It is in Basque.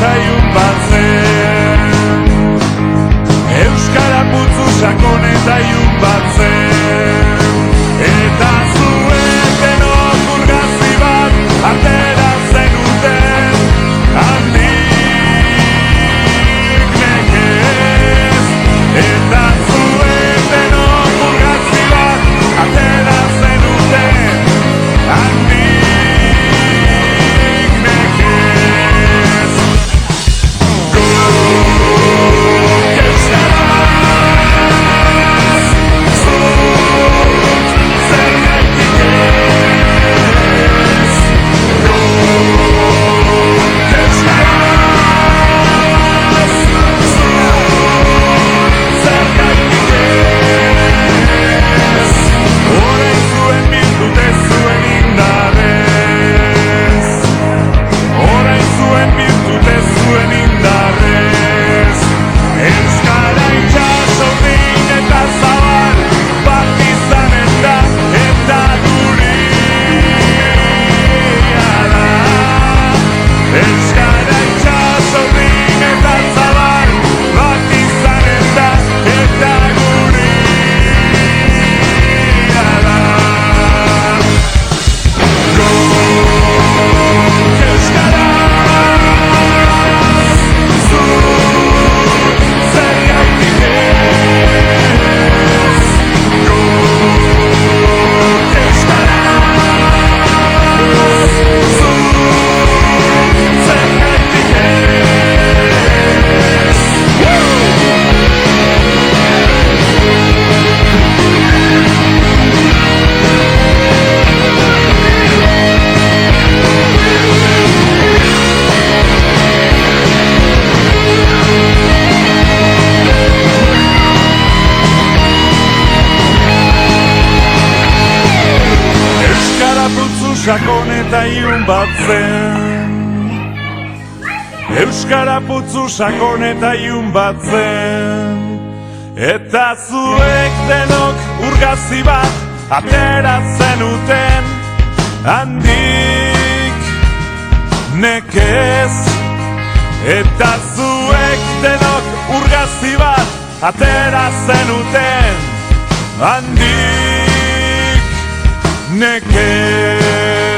eta ilun bat zen. Euskara putzu sakon eta ilun bat zen. Eta zuek denok urgazi bat atera zenuten, handik nekez. Eta zuek denok urgazi bat atera zenuten, handik nekez. Guk euskaraz, zuk zergatik ez. Guk euskaraz, zuk zergatik ez. Orain zuen bildute zuen indarrez, orain zuen bildute zuen indarrez. Euskara itxaso din eta zabal bat izanen da, eta guria da. Euskara itxaso din eta zabal bat izanen da, eta guria da. Guk euskaraz, zuk zergatik ez. Guk euskaraz, zuk zergatik ez. Euskara putzu sakon eta ilun bat zen. Euskara putzu sakon eta ilun bat zen. Eta zuek denok urgazi bat atera zenuten, handik nekez. Eta zuek denok urgazi bat atera zenuten, handik nekez.